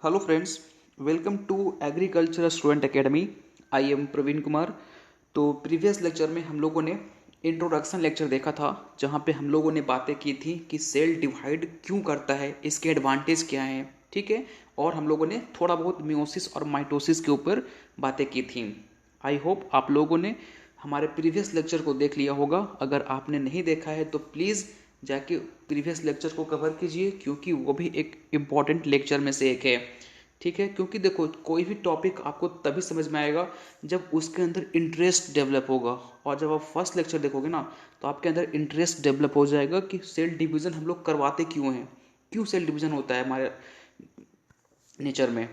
Hello friends, welcome to agriculture student academy. I am Praveen Kumar. तो previous lecture में हम लोगों ने इंट्रोडक्शन लेक्चर देखा था, जहाँ पे हम लोगों ने बातें की थी कि सेल डिवाइड क्यों करता है, इसके एडवांटेज क्या हैं, ठीक है। और हम लोगों ने थोड़ा बहुत मियोसिस और माइटोसिस के ऊपर बातें की थी। आई होप आप लोगों ने हमारे प्रीवियस लेक्चर को देख लिया होगा। अगर आपने नहीं देखा है तो प्लीज़ जाके प्रीवियस लेक्चर को कवर कीजिए, क्योंकि वो भी एक इम्पॉर्टेंट लेक्चर में से एक है, ठीक है। क्योंकि देखो, कोई भी टॉपिक आपको तभी समझ में आएगा जब उसके अंदर इंटरेस्ट डेवलप होगा। और जब आप फर्स्ट लेक्चर देखोगे ना, तो आपके अंदर इंटरेस्ट डेवलप हो जाएगा कि सेल डिवीज़न हम लोग करवाते क्यों हैं, क्यों सेल डिवीज़न होता है हमारे नेचर में,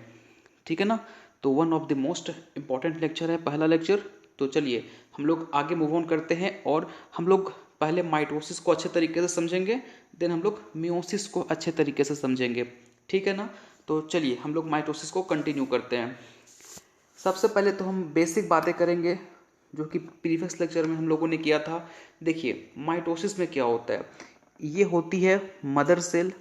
ठीक है ना। तो one of the most important lecture है पहला लेक्चर। तो चलिए हम लोग आगे मूव ऑन करते हैं, और हम लोग पहले माइटोसिस को अच्छे तरीके से समझेंगे, देन हम लोग मियोसिस को अच्छे तरीके से समझेंगे, ठीक है ना। तो चलिए हम लोग माइटोसिस को कंटिन्यू करते हैं। सबसे पहले तो हम बेसिक बातें करेंगे, जो कि प्रीवियस लेक्चर में हम लोगों ने किया था। देखिए माइटोसिस में क्या होता है, ये होती है मदर सेल,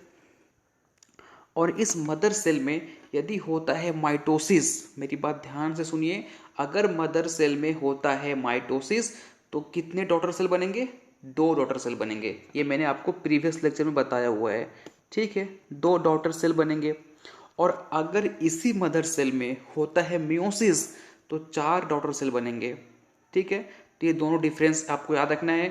और इस मदर सेल में यदि होता है माइटोसिस, मेरी बात ध्यान से सुनिए, अगर मदर सेल में होता है माइटोसिस तो कितने डॉटर सेल बनेंगे? दो डॉटर सेल बनेंगे। ये मैंने आपको प्रीवियस लेक्चर में बताया हुआ है, ठीक है। दो डॉटर सेल बनेंगे। और अगर इसी मदर सेल में होता है मियोसिस तो चार डॉटर सेल बनेंगे, ठीक है। तो ये दोनों डिफरेंस आपको याद रखना है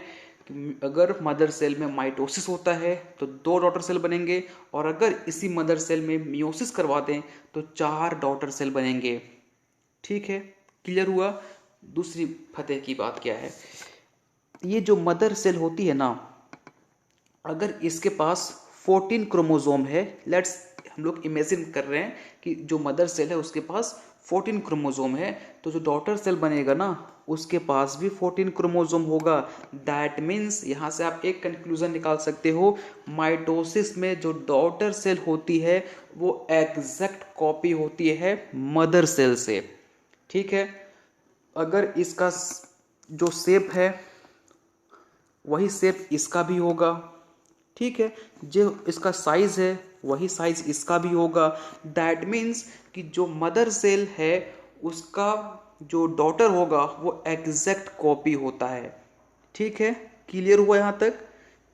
कि अगर मदर सेल में माइटोसिस होता है तो दो डॉटर सेल बनेंगे, और अगर इसी मदर सेल में मियोसिस करवा दें तो चार डॉटर सेल बनेंगे, ठीक है। क्लियर हुआ? दूसरी फतेह की बात क्या है, ये जो मदर सेल होती है ना, अगर इसके पास 14 क्रोमोजोम है, लेट्स हम लोग इमेजिन कर रहे हैं कि जो मदर सेल है उसके पास 14 क्रोमोजोम है, तो जो डॉटर सेल बनेगा ना उसके पास भी 14 क्रोमोजोम होगा। दैट मीन्स यहाँ से आप एक कंक्लूजन निकाल सकते हो, माइटोसिस में जो डॉटर सेल होती है वो एग्जैक्ट कॉपी होती है मदर सेल से, ठीक है। अगर इसका जो शेप है वही शेप इसका भी होगा, ठीक है। जो इसका साइज है वही साइज इसका भी होगा। दैट मीन्स कि जो मदर सेल है उसका जो डॉटर होगा वो एग्जैक्ट कॉपी होता है, ठीक है। क्लियर हुआ यहाँ तक?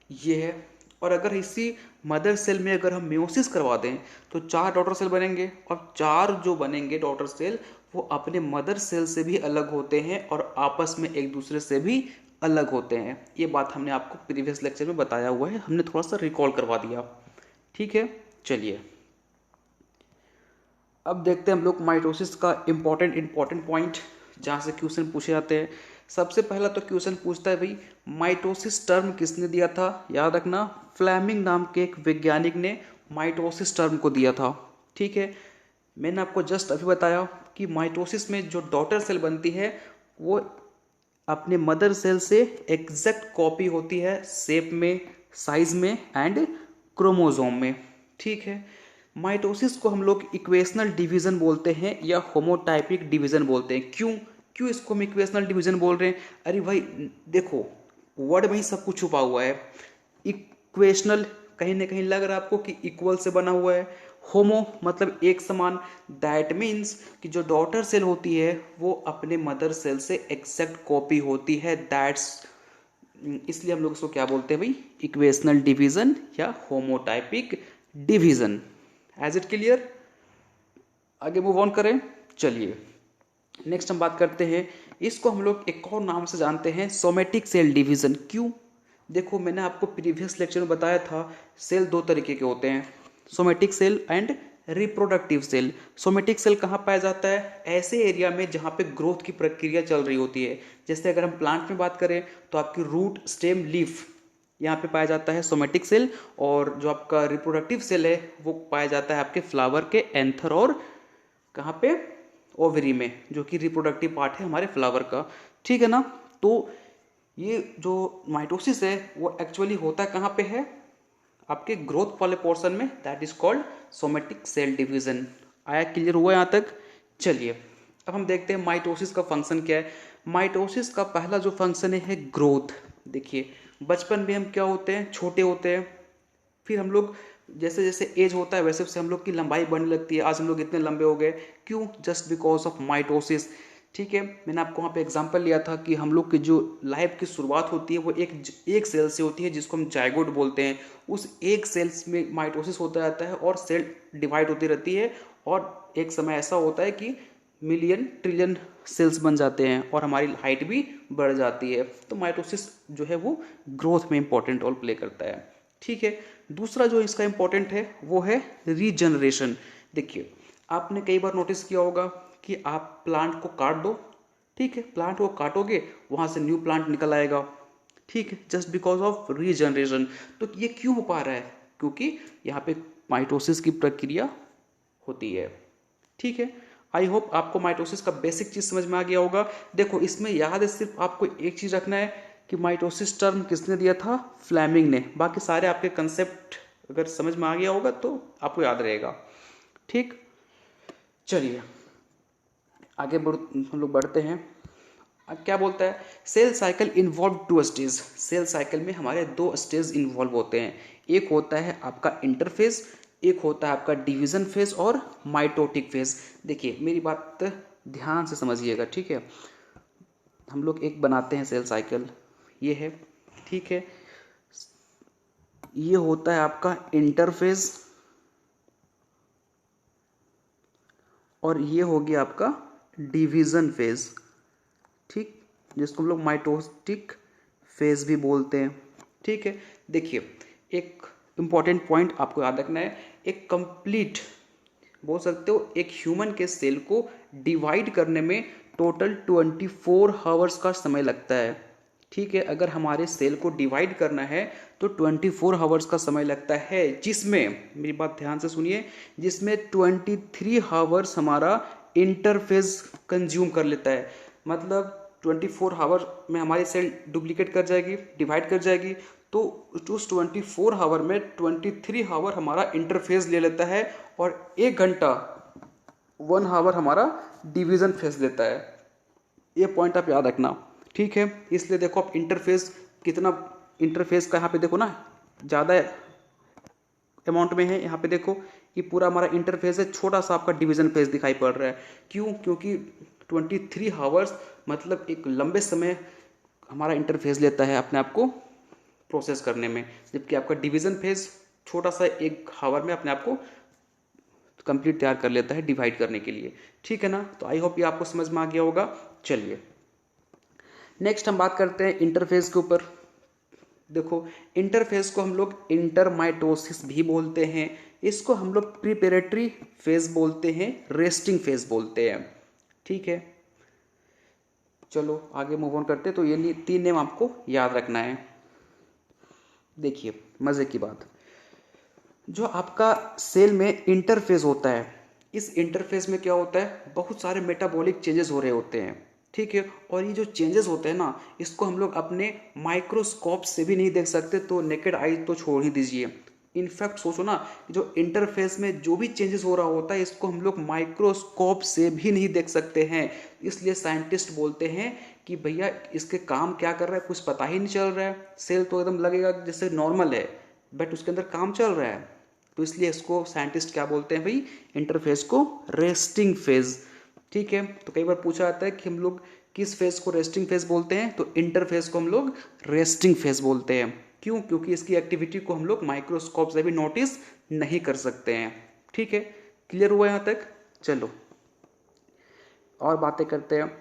ये है। और अगर इसी मदर सेल में अगर हम मियोसिस करवा दें तो चार डॉटर सेल बनेंगे, और चार जो बनेंगे डॉटर सेल वो अपने मदर सेल से भी अलग होते हैं और आपस में एक दूसरे से भी अलग होते हैं। ये बात हमने आपको प्रीवियस लेक्चर में बताया हुआ है, हमने थोड़ा सा रिकॉल करवा दिया, ठीक है। चलिए अब देखते हैं हम लोग माइटोसिस का इम्पॉर्टेंट पॉइंट, जहाँ से क्वेश्चन पूछे जाते हैं। सबसे पहला तो क्वेश्चन पूछता है भाई, माइटोसिस टर्म किसने दिया था? याद रखना, फ्लेमिंग नाम के एक वैज्ञानिक ने माइटोसिस टर्म को दिया था, ठीक है। मैंने आपको जस्ट अभी बताया कि माइटोसिस में जो डॉटर सेल बनती है वो अपने मदर सेल से एग्जैक्ट कॉपी होती है, शेप में, साइज में एंड क्रोमोजोम में, ठीक है। माइटोसिस को हम लोग इक्वेशनल डिवीजन बोलते हैं या होमोटाइपिक डिवीजन बोलते हैं। क्यों क्यों इसको हम इक्वेशनल डिवीजन बोल रहे हैं? अरे भाई देखो, वर्ड में ही सब कुछ छुपा हुआ है। इक्वेशनल कहीं ना कहीं लग रहा है आपको कि इक्वल से बना हुआ है, होमो मतलब एक समान। दैट मीन्स कि जो डॉटर सेल होती है वो अपने मदर सेल से एग्जैक्ट कॉपी होती है। दैट्स इसलिए हम लोग इसको क्या बोलते हैं भाई, इक्वेशनल डिवीजन या homotypic division. As it clear? आगे मूव ऑन करें। चलिए नेक्स्ट हम बात करते हैं, इसको हम लोग एक और नाम से जानते हैं, सोमेटिक सेल डिवीजन। क्यों? देखो मैंने आपको प्रीवियस लेक्चर में बताया था सेल दो तरीके के होते हैं, somatic cell and reproductive cell. Somatic cell कहाँ पाया जाता है? ऐसे एरिया में जहाँ पे ग्रोथ की प्रक्रिया चल रही होती है। जैसे अगर हम प्लांट में बात करें तो आपकी रूट, स्टेम, लीफ, यहाँ पे पाया जाता है सोमेटिक सेल। और जो आपका रिप्रोडक्टिव सेल है वो पाया जाता है आपके फ्लावर के एंथर और कहाँ पे, ओवरी में, जो कि रिप्रोडक्टिव पार्ट है हमारे फ्लावर का, ठीक है ना। तो ये जो माइटोसिस है वो एक्चुअली होता कहाँ पे है? आपके ग्रोथ वाले पोर्शन में, that is called somatic cell division. आया? क्लियर हुआ यहाँ तक? चलिए अब हम देखते हैं माइटोसिस का फंक्शन क्या है। माइटोसिस का पहला जो फंक्शन है ग्रोथ। देखिए बचपन में हम क्या होते हैं, छोटे होते हैं, फिर हम लोग जैसे जैसे एज होता है वैसे वैसे हम लोग की लंबाई बढ़ने लगती है। आज हम लोग इतने लंबे हो गए, क्यों? Just because of mitosis. ठीक है, मैंने आपको वहाँ पे एग्जांपल लिया था कि हम लोग की जो लाइफ की शुरुआत होती है वो एक सेल से होती है जिसको हम जाइगोट बोलते हैं। उस एक सेल्स में माइटोसिस होता रहता है और सेल डिवाइड होती रहती है, और एक समय ऐसा होता है कि मिलियन ट्रिलियन सेल्स बन जाते हैं और हमारी हाइट भी बढ़ जाती है। तो माइटोसिस जो है वो ग्रोथ में इंपॉर्टेंट रोल प्ले करता है। ठीक है, दूसरा जो इसका इंपॉर्टेंट है वो है रीजनरेशन। देखिए, आपने कई बार नोटिस किया होगा कि आप प्लांट को काट दो, ठीक है, प्लांट को काटोगे वहां से न्यू प्लांट निकल आएगा, ठीक है, जस्ट बिकॉज ऑफ रीजनरेशन। तो ये क्यों हो पा रहा है? क्योंकि यहाँ पे माइटोसिस की प्रक्रिया होती है। ठीक है, आई होप आपको माइटोसिस का बेसिक चीज समझ में आ गया होगा। देखो, इसमें याद है सिर्फ आपको एक चीज रखना है कि माइटोसिस टर्म किसने दिया था? फ्लेमिंग ने। बाकी सारे आपके कंसेप्ट अगर समझ में आ गया होगा तो आपको याद रहेगा। ठीक, चलिए आगे हम लोग बढ़ते हैं। अब क्या बोलता है? Cell cycle involve two stage. Cell cycle में हमारे दो स्टेज इन्वॉल्व होते हैं। एक होता है आपका इंटरफेज, एक होता है आपका डिवीजन फेज और माइटोटिक फेज। देखिए, मेरी बात ध्यान से समझिएगा, ठीक है। हम लोग एक बनाते हैं सेल साइकिल, ये है, ठीक है। ये होता है आपका इंटरफेज और ये हो गया आपका डिवीजन फेज, ठीक, जिसको हम लोग माइटोटिक फेज भी बोलते हैं। ठीक है, देखिए, एक इंपॉर्टेंट पॉइंट आपको याद रखना है। एक कंप्लीट बोल सकते हो एक ह्यूमन के सेल को डिवाइड करने में टोटल 24 हावर्स का समय लगता है। ठीक है, अगर हमारे सेल को डिवाइड करना है तो 24 हावर्स का समय लगता है, जिसमें, मेरी बात ध्यान से सुनिए, जिसमें 23 हावर्स हमारा इंटरफेज कंज्यूम कर लेता है। मतलब 24 हावर में हमारी सेल डुप्लीकेट कर जाएगी, डिवाइड कर जाएगी, तो उस 24 हावर में 23 हावर हमारा इंटरफेज ले लेता है और 1 घंटा 1 हावर हमारा डिवीजन फेज लेता है। ये पॉइंट आप याद रखना, ठीक है। इसलिए देखो आप इंटरफेस कितना, इंटरफेस का यहाँ पे देखो ना ज़्यादा अमाउंट में है। यहाँ पे देखो कि पूरा हमारा इंटरफेस है, छोटा सा आपका डिवीजन फेज दिखाई पड़ रहा है। क्यों? क्योंकि 23 हावर्स मतलब एक लंबे समय हमारा इंटरफेस लेता है अपने आप को प्रोसेस करने में, जबकि आपका डिवीजन फेज छोटा सा 1 हावर में अपने आप को कंप्लीट तैयार कर लेता है डिवाइड करने के लिए। ठीक है ना? तो आई होप ये आपको समझ में आ गया होगा। चलिए नेक्स्ट हम बात करते हैं इंटरफेस के ऊपर। देखो, इंटरफेस को हम लोग इंटरमाइटोसिस भी बोलते हैं, इसको हम लोग प्रिपेरेटरी फेज बोलते हैं, रेस्टिंग फेज बोलते हैं। ठीक है, चलो आगे मूव ऑन करते हैं। तो ये 3 नेम आपको याद रखना है। देखिए मजे की बात, जो आपका सेल में इंटरफेस होता है, इस इंटरफेस में क्या होता है? बहुत सारे मेटाबॉलिक चेंजेस हो रहे होते हैं, ठीक है। और ये जो चेंजेस होते हैं ना, इसको हम लोग अपने माइक्रोस्कोप से भी नहीं देख सकते, तो नेकेड आई तो छोड़ ही दीजिए। इनफैक्ट सोचो ना, जो इंटरफेस में जो भी चेंजेस हो रहा होता है, इसको हम लोग माइक्रोस्कोप से भी नहीं देख सकते हैं। इसलिए साइंटिस्ट बोलते हैं कि भैया इसके काम क्या कर रहा है कुछ पता ही नहीं चल रहा है। सेल तो एकदम लगेगा जैसे नॉर्मल है, बट उसके अंदर काम चल रहा है। तो इसलिए इसको साइंटिस्ट क्या बोलते हैं भाई? इंटरफेस को रेस्टिंग फेज। ठीक है, तो कई बार पूछा जाता है कि हम लोग किस फेज को रेस्टिंग फेज बोलते हैं, तो इंटरफेस को हम लोग रेस्टिंग फेज बोलते हैं। क्यों? क्योंकि इसकी एक्टिविटी को हम लोग माइक्रोस्कोप से भी नोटिस नहीं कर सकते हैं। ठीक है, क्लियर हुआ यहाँ तक? चलो और बातें करते हैं।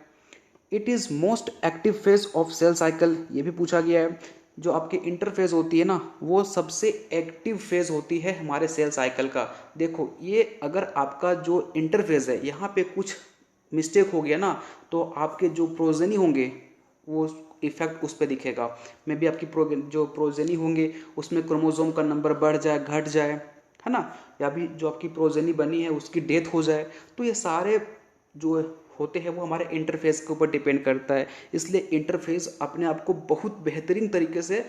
It is most active phase of cell cycle, ये भी पूछा गया है। जो आपकी इंटरफेज होती है ना, वो सबसे एक्टिव फेज होती है हमारे सेल साइकिल का। देखो, ये अगर आपका जो इंटरफेज है यहाँ पे कुछ मिस्टेक हो गया ना, तो आपके जो प्रोजेनी होंगे वो इफेक्ट उस पर दिखेगा। मे भी आपकी जो प्रोजेनी होंगे उसमें क्रोमोसोम का नंबर बढ़ जाए, घट जाए, है ना, या भी जो आपकी प्रोजेनी बनी है उसकी डेथ हो जाए। तो ये सारे जो होते हैं वो हमारे इंटरफेस के ऊपर डिपेंड करता है। इसलिए इंटरफेस अपने आप को बहुत बेहतरीन तरीके से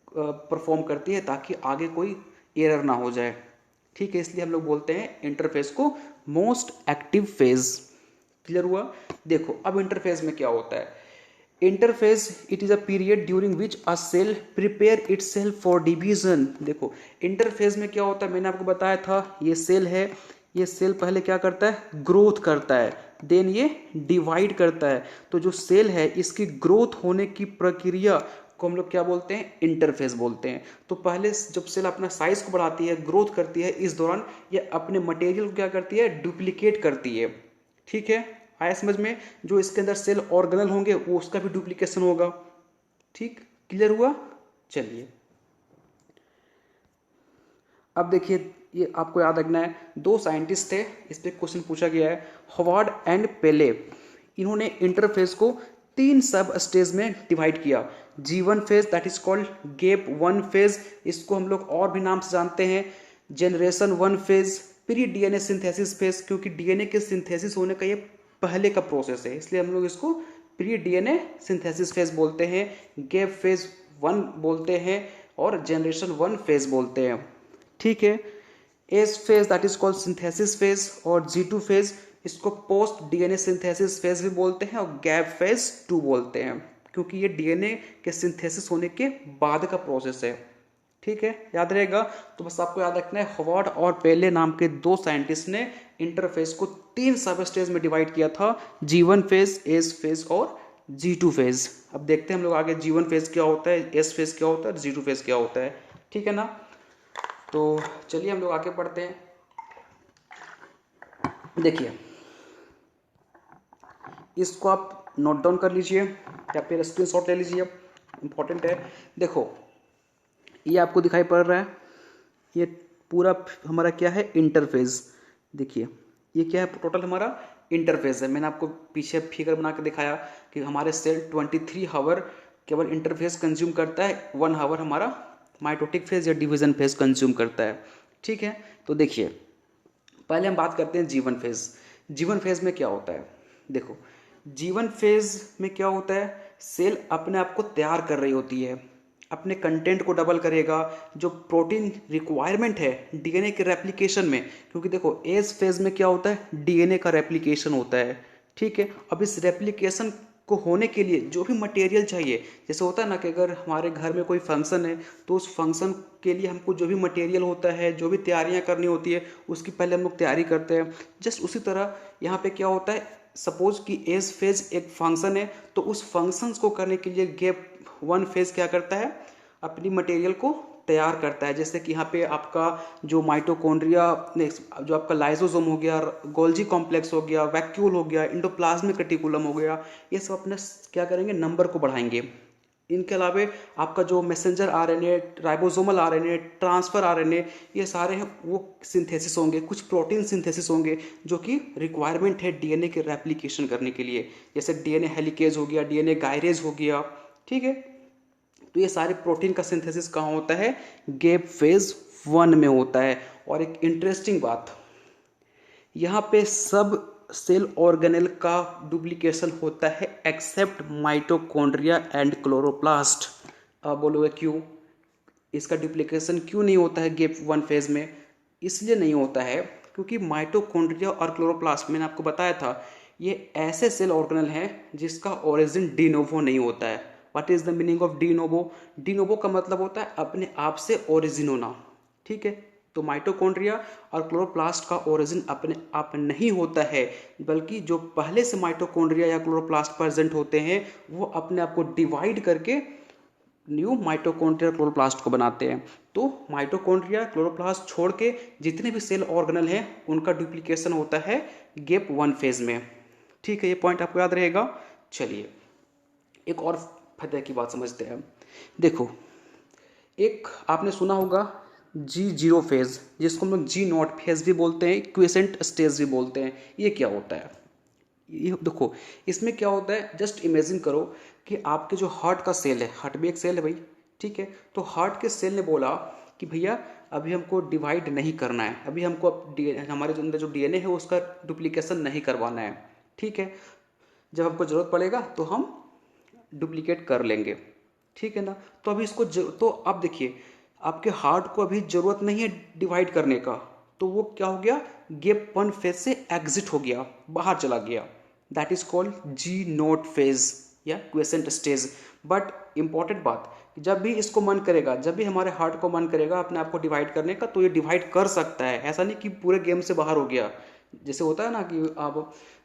परफॉर्म करती है ताकि आगे कोई एरर ना हो जाए। ठीक है, इसलिए हम लोग बोलते हैं इंटरफेस को मोस्ट एक्टिव फेज। क्लियर हुआ? देखो अब इंटरफेस में क्या होता है। Interphase it is a period during which a cell prepare itself for division. देखो इंटरफेज में क्या होता है, मैंने आपको बताया था ये सेल है, ये सेल पहले क्या करता है, ग्रोथ करता है, देन ये डिवाइड करता है। तो जो सेल है इसकी ग्रोथ होने की प्रक्रिया को हम लोग क्या बोलते हैं, इंटरफेज बोलते हैं। तो पहले जब सेल अपना साइज को बढ़ाती है, ग्रोथ करती है, इस दौरान ये अपने मटेरियल को क्या करती है, डुप्लीकेट करती है। ठीक है, आया समझ में। जो इसके अंदर सेल ऑर्गेनल होंगे वो उसका भी डुप्लीकेशन होगा। ठीक, क्लियर हुआ। चलिए अब देखिए, ये आपको याद रखना है, दो साइंटिस्ट थे, इस पे क्वेश्चन पूछा गया है, हॉवार्ड एंड पेले। इन्होंने इंटरफेज को तीन सब स्टेज में डिवाइड किया। G1 phase that is called gap 1 phase, इसको हम लोग और भी नाम से जानते हैं, generation 1 phase, pre DNA synthesis phase, क्योंकि डीएनए के सिंथेसिस होने का ये पहले का प्रोसेस है, इसलिए हम लोग इसको प्री डीएनए सिंथेसिस फेज बोलते हैं, गेप फेज 1 बोलते हैं और जनरेशन 1 फेज बोलते हैं। ठीक है, S phase that is called synthesis phase, और G2 फेज इसको पोस्ट डीएनए सिंथेसिस फेज भी बोलते हैं और गैप फेज 2 बोलते हैं, क्योंकि ये डीएनए के सिंथेसिस होने के बाद का प्रोसेस है। ठीक है, याद रहेगा। तो बस आपको याद रखना है, हॉवार्ड और पेले नाम के दो साइंटिस्ट ने इंटरफेस को तीन सब स्टेज में डिवाइड किया था, G1 फेज, एस फेज और G2 फेज। अब देखते हैं हम लोग आगे G1 फेज क्या होता है, एस फेज क्या होता है, G2 फेज क्या होता है। ठीक है ना, तो चलिए हम लोग आगे पढ़ते हैं। देखिए इसको आप नोट डाउन कर लीजिए या फिर स्क्रीनशॉट ले लीजिए, इंपॉर्टेंट है। देखो ये आपको दिखाई पड़ रहा है, ये पूरा हमारा क्या है, इंटरफेज। देखिए ये क्या है, टोटल हमारा इंटरफेज है। मैंने आपको पीछे फिगर बना के दिखाया कि हमारे सेल 23 हावर केवल इंटरफेस कंज्यूम करता है, 1 हावर हमारा माइटोटिक फेज या डिवीजन फेज कंज्यूम करता है। ठीक है, तो देखिए पहले हम बात करते हैं G1 फेज। G1 फेज में क्या होता है, देखो G1 फेज में क्या होता है, सेल अपने आप को तैयार कर रही होती है, अपने कंटेंट को डबल करेगा, जो प्रोटीन रिक्वायरमेंट है डीएनए के रेप्लिकेशन में, क्योंकि देखो एस फेज में क्या होता है, डीएनए का रेप्लिकेशन होता है। ठीक है, अब इस रेप्लिकेशन को होने के लिए जो भी मटेरियल चाहिए, जैसे होता है ना कि अगर हमारे घर में कोई फंक्शन है तो उस फंक्शन के लिए हमको जो भी मटेरियल होता है, जो भी तैयारियां करनी होती है, उसकी पहले हम लोग तैयारी करते हैं। जस्ट उसी तरह यहाँ पे क्या होता है, सपोज कि एज फेज एक फंक्शन है, तो उस फंक्शंस को करने के लिए गेप 1 फेज क्या करता है, अपनी मटेरियल को तैयार करता है। जैसे कि यहाँ पे आपका जो माइटोकॉन्ड्रिया, जो आपका लाइसोसोम हो गया, गोल्जी कॉम्प्लेक्स हो गया, वैक्यूल हो गया, इंडोप्लाज्मिक रेटिकुलम हो गया, ये सब अपने क्या करेंगे, नंबर को बढ़ाएंगे। इनके अलावा आपका जो messenger RNA, ribosomal RNA, transfer RNA, ये सारे हैं वो सिंथेसिस होंगे, कुछ प्रोटीन सिंथेसिस होंगे जो कि रिक्वायरमेंट है डीएनए के रेप्लिकेशन करने के लिए, जैसे डीएनए हेलिकेज हो गया, डीएनए गायरेज हो गया। ठीक है, तो ये सारे प्रोटीन का सिंथेसिस कहाँ होता है, गेप फेज 1 में होता है। और एक इंटरेस्टिंग बात, यहाँ पे सब सेल ऑर्गेनेल का डुप्लीकेशन होता है एक्सेप्ट माइटोकॉन्ड्रिया एंड क्लोरोप्लास्ट। अब बोलोगे क्यों, इसका डुप्लीकेशन क्यों नहीं होता है गेप 1 फेज में? इसलिए नहीं होता है क्योंकि माइटोकॉन्ड्रिया और क्लोरोप्लास्ट, मैंने आपको बताया था, ये ऐसे सेल ऑर्गेनल हैं जिसका ओरिजिन डीनोवो नहीं होता है। What is the meaning of de novo? De novo का मतलब होता है अपने आप से ओरिजिन होना। ठीक है, तो माइटोकॉन्ड्रिया और क्लोरोप्लास्ट का ओरिजिन अपने आप नहीं होता है, बल्कि जो पहले से माइटोकॉन्ड्रिया या क्लोरोप्लास्ट प्रेजेंट होते हैं वो अपने आप को डिवाइड करके न्यू माइटोकॉन्ड्रिया क्लोरोप्लास्ट को बनाते हैं। तो माइटोकॉन्ड्रिया क्लोरोप्लास्ट छोड़ के जितने भी सेल ऑर्गेनल हैं उनका डुप्लीकेशन होता है गेप 1 फेज में। ठीक है, ये पॉइंट आपको याद रहेगा। चलिए एक और फायदे की बात समझते हैं। देखो एक आपने सुना होगा G0 फेज, जिसको हम लोग G0 फेज भी बोलते हैं, क्विसेंट स्टेज भी बोलते हैं। ये क्या होता है, ये देखो इसमें क्या होता है, जस्ट इमेजिन करो कि आपके जो हार्ट का सेल है, हार्ट भी एक सेल है भाई, ठीक है, तो हार्ट के सेल ने बोला कि भैया अभी हमको डिवाइड नहीं करना है, अभी हमको हमारे अंदर जो डीएनए है उसका डुप्लीकेशन नहीं करवाना है। ठीक है, जब हमको ज़रूरत पड़ेगा तो हम डुप्लीकेट कर लेंगे। ठीक है ना, तो अभी इसको तो अब देखिए आपके हार्ट को अभी ज़रूरत नहीं है डिवाइड करने का, तो वो क्या हो गया, गेप 1 फेज से एग्जिट हो गया, बाहर चला गया। That is called G0 phase. या क्वेसेंट स्टेज। बट इम्पॉर्टेंट बात, जब भी इसको मन करेगा, जब भी हमारे हार्ट को मन करेगा अपने आप को डिवाइड करने का, तो ये डिवाइड कर सकता है। ऐसा नहीं कि पूरे गेम से बाहर हो गया। जैसे होता है ना कि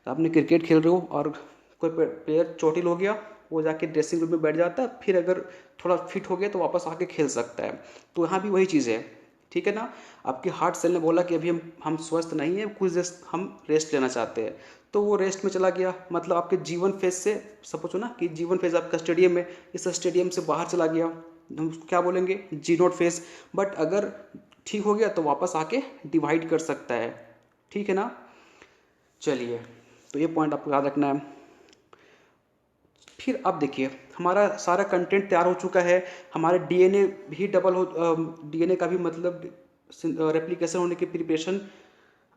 आपने क्रिकेट खेल रहे हो और कोई प्लेयर चोटिल हो गया, वो जाके ड्रेसिंग रूम में बैठ जाता है, फिर अगर थोड़ा फिट हो गया तो वापस आके खेल सकता है। तो यहाँ भी वही चीज़ है, ठीक है ना। आपके हार्ट सेल ने बोला कि अभी हम स्वस्थ नहीं है, कुछ देर हम रेस्ट लेना चाहते हैं, तो वो रेस्ट में चला गया। मतलब आपके जीवन फेज से, सपोज ना कि जीवन फेज आपका स्टेडियम में, इस स्टेडियम से बाहर चला गया, हम उसको क्या बोलेंगे, जी नोट फेज। बट अगर ठीक हो गया तो वापस आके डिवाइड कर सकता है, ठीक है ना। चलिए, तो ये पॉइंट आपको याद रखना है। फिर अब देखिए, हमारा सारा कंटेंट तैयार हो चुका है, हमारे डीएनए भी डबल हो, डीएनए का भी मतलब रेप्लिकेशन होने की प्रिपरेशन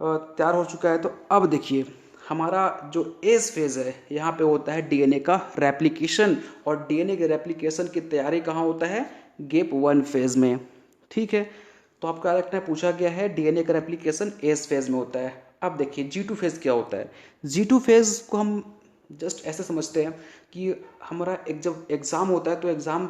तैयार हो चुका है। तो अब देखिए, हमारा जो एज फेज है, यहाँ पे होता है डीएनए का रेप्लिकेशन, और डीएनए के रेप्लिकेशन की तैयारी कहाँ होता है, गेप 1 फेज में, ठीक है। तो आपका रखना है, पूछा गया है डीएनए का रेप्लिकेशन एज फेज में होता है। अब देखिए G2 फेज क्या होता है। G2 फेज को हम जस्ट ऐसे समझते हैं कि हमारा एक जब एग्ज़ाम होता है तो एग्ज़ाम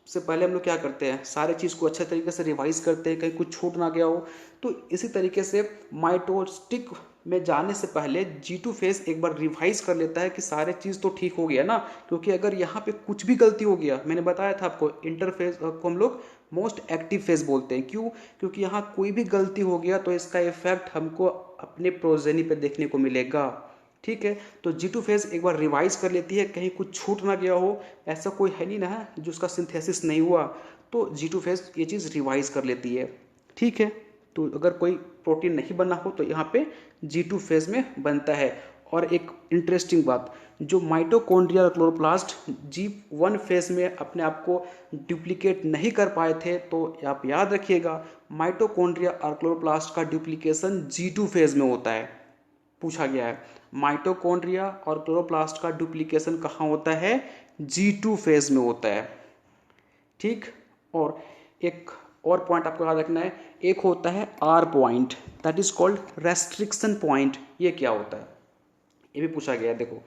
से पहले हम लोग क्या करते हैं, सारे चीज़ को अच्छे तरीके से रिवाइज करते हैं, कहीं कुछ छूट ना गया हो। तो इसी तरीके से माइटोस्टिक में जाने से पहले G2 फेज एक बार रिवाइज कर लेता है कि सारे चीज़ तो ठीक हो गया ना। क्योंकि अगर यहाँ पे कुछ भी गलती हो गया, मैंने बताया था आपको, इंटरफेज को हम लोग मोस्ट एक्टिव फेज बोलते हैं। क्यों? क्योंकि यहाँ कोई भी गलती हो गया तो इसका इफेक्ट हमको अपने प्रोजेनी पे देखने को मिलेगा, ठीक है। तो G2 फेज एक बार रिवाइज कर लेती है, कहीं कुछ छूट ना गया हो, ऐसा कोई है नहीं ना जो उसका सिंथेसिस नहीं हुआ, तो G2 फेज ये चीज़ रिवाइज कर लेती है, ठीक है। तो अगर कोई प्रोटीन नहीं बना हो तो यहाँ पे G2 फेज में बनता है। और एक इंटरेस्टिंग बात, जो माइटोकॉन्ड्रिया और क्लोरोप्लास्ट G1 फेज में अपने आप को डुप्लीकेट नहीं कर पाए थे, तो आप याद रखिएगा माइटोकॉन्ड्रिया और क्लोरोप्लास्ट का डुप्लीकेशन G2 फेज में होता है। पूछा गया है माइटोकॉन्ड्रिया और क्लोरोप्लास्ट का डुप्लीकेशन कहाँ होता है, G2 फेज में होता है, ठीक। और एक और पॉइंट आपको याद रखना है, एक होता है R point, that is called restriction point. ये क्या होता है, ये भी पूछा गया है। देखो,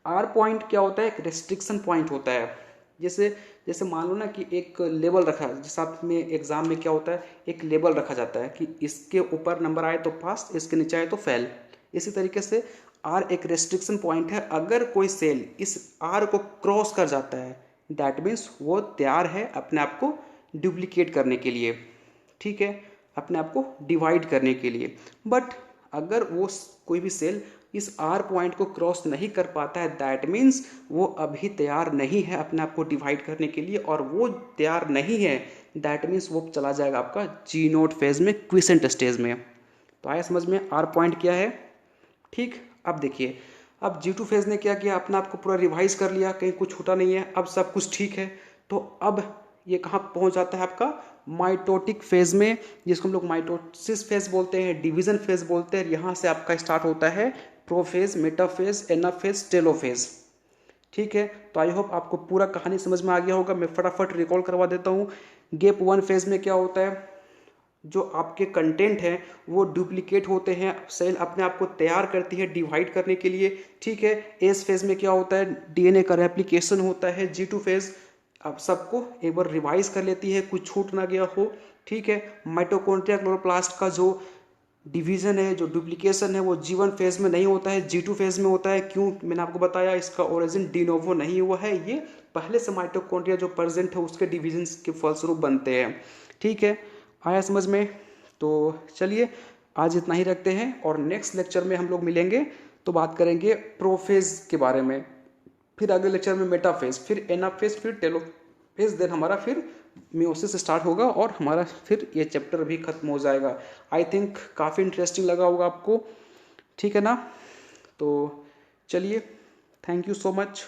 R पॉइंट क्या होता है, एक रेस्ट्रिक्शन पॉइंट होता है। जैसे जैसे मान लो ना कि एक लेवल रखा है, जैसे आप में एग्जाम में क्या होता है, एक लेवल रखा जाता है कि इसके ऊपर नंबर आए तो पास, इसके नीचे आए तो फेल। इसी तरीके से R एक रेस्ट्रिक्शन पॉइंट है। अगर कोई सेल इस R को क्रॉस कर जाता है, दैट मीन्स वो तैयार है अपने आप को डुप्लीकेट करने के लिए, ठीक है, अपने आप को डिवाइड करने के लिए। बट अगर वो कोई भी सेल इस R पॉइंट को क्रॉस नहीं कर पाता है, दैट मीन्स वो अभी तैयार नहीं है अपने आप को डिवाइड करने के लिए, और वो तैयार नहीं है, दैट मीन्स वो चला जाएगा आपका G नोट फेज में, क्विसेंट स्टेज में। तो आया समझ में R पॉइंट क्या है, ठीक। अब देखिए, अब G2 फेज ने क्या किया, अपने आप को पूरा रिवाइज कर लिया, कहीं कुछ छूटा नहीं है, अब सब कुछ ठीक है। तो अब ये कहाँ पहुँच जाता है आपका माइटोटिक फेज में, जिसको हम लोग माइटोसिस फेज बोलते हैं, डिवीजन फेज बोलते हैं। यहाँ से आपका स्टार्ट होता है प्रोफेज, मेटाफेज, एनाफेज, टेलोफेज, ठीक है। तो आई होप आपको पूरा कहानी समझ में आ गया होगा। मैं फटाफट रिकॉल करवा देता हूँ। गेप 1 फेज में क्या होता है, जो आपके कंटेंट हैं वो डुप्लीकेट होते हैं, सेल अपने आप को तैयार करती है डिवाइड करने के लिए, ठीक है। एस फेज में क्या होता है, डीएनए का रेप्लिकेशन होता है। G2 फेज अब सबको एक बार रिवाइज कर लेती है, कुछ छूट ना गया हो, ठीक है। माइटोकॉन्ड्रिया क्लोरोप्लास्ट का जो डिवीजन है, जो डुप्लीकेशन है, वो G1 फेज में नहीं होता है, G2 फेज में होता है। क्यों? मैंने आपको बताया, इसका ओरिजिन डिनोवो नहीं हुआ है, ये पहले से माइटोकॉन्ड्रिया जो प्रेजेंट है उसके डिवीजन के फलस्वरूप बनते हैं, ठीक है। आया समझ में? तो चलिए आज इतना ही रखते हैं, और नेक्स्ट लेक्चर में हम लोग मिलेंगे तो बात करेंगे प्रोफेज के बारे में, फिर अगले लेक्चर में मेटाफेज, फिर एनाफेज, फिर टेलोफेज, देन हमारा फिर मियोसिस स्टार्ट होगा और हमारा फिर ये चैप्टर भी खत्म हो जाएगा। आई थिंक काफ़ी इंटरेस्टिंग लगा होगा आपको, ठीक है ना। तो चलिए, थैंक यू सो मच।